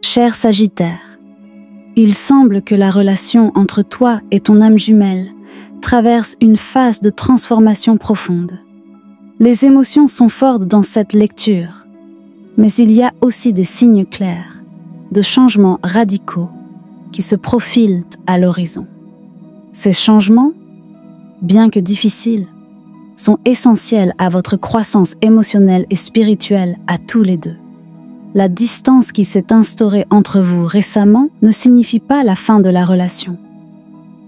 Cher Sagittaire, il semble que la relation entre toi et ton âme jumelle traverse une phase de transformation profonde. Les émotions sont fortes dans cette lecture, mais il y a aussi des signes clairs de changements radicaux qui se profilent à l'horizon. Ces changements, bien que difficiles, sont essentiels à votre croissance émotionnelle et spirituelle à tous les deux. La distance qui s'est instaurée entre vous récemment ne signifie pas la fin de la relation,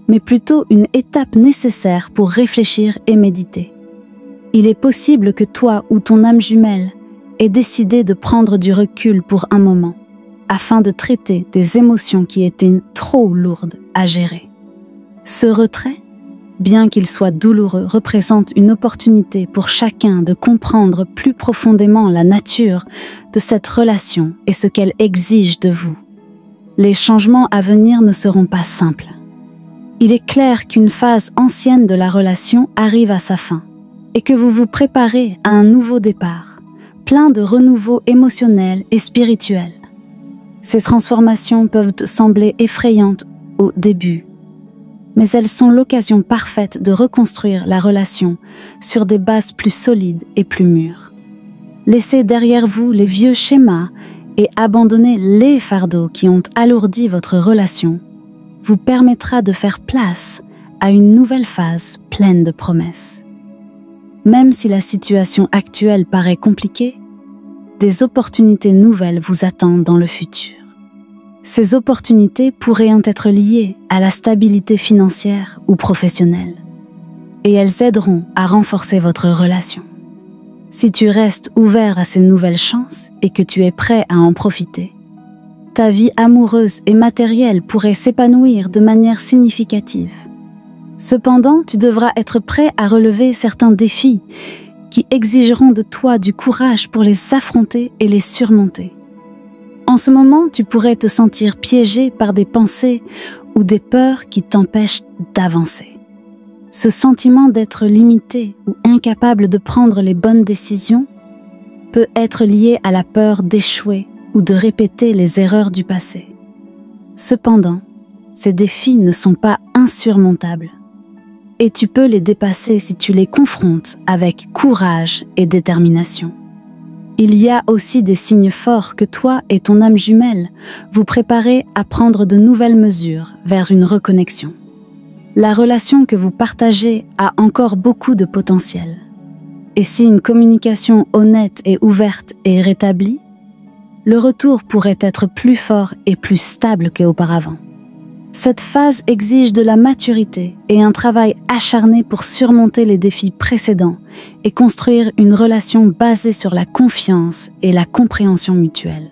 mais plutôt une étape nécessaire pour réfléchir et méditer. Il est possible que toi ou ton âme jumelle ait décidé de prendre du recul pour un moment, afin de traiter des émotions qui étaient trop lourdes à gérer. Ce retrait, bien qu'il soit douloureux, représente une opportunité pour chacun de comprendre plus profondément la nature de cette relation et ce qu'elle exige de vous. Les changements à venir ne seront pas simples. Il est clair qu'une phase ancienne de la relation arrive à sa fin et que vous vous préparez à un nouveau départ, plein de renouveau émotionnel et spirituel. Ces transformations peuvent sembler effrayantes au début, mais elles sont l'occasion parfaite de reconstruire la relation sur des bases plus solides et plus mûres. Laissez derrière vous les vieux schémas et abandonnez les fardeaux qui ont alourdi votre relation vous permettra de faire place à une nouvelle phase pleine de promesses. Même si la situation actuelle paraît compliquée, des opportunités nouvelles vous attendent dans le futur. Ces opportunités pourraient être liées à la stabilité financière ou professionnelle, et elles aideront à renforcer votre relation. Si tu restes ouvert à ces nouvelles chances et que tu es prêt à en profiter, ta vie amoureuse et matérielle pourrait s'épanouir de manière significative. Cependant, tu devras être prêt à relever certains défis qui exigeront de toi du courage pour les affronter et les surmonter. En ce moment, tu pourrais te sentir piégé par des pensées ou des peurs qui t'empêchent d'avancer. Ce sentiment d'être limité ou incapable de prendre les bonnes décisions peut être lié à la peur d'échouer ou de répéter les erreurs du passé. Cependant, ces défis ne sont pas insurmontables et tu peux les dépasser si tu les confrontes avec courage et détermination. Il y a aussi des signes forts que toi et ton âme jumelle vous préparez à prendre de nouvelles mesures vers une reconnexion. La relation que vous partagez a encore beaucoup de potentiel. Et si une communication honnête et ouverte est rétablie, le retour pourrait être plus fort et plus stable qu'auparavant. Cette phase exige de la maturité et un travail acharné pour surmonter les défis précédents et construire une relation basée sur la confiance et la compréhension mutuelle.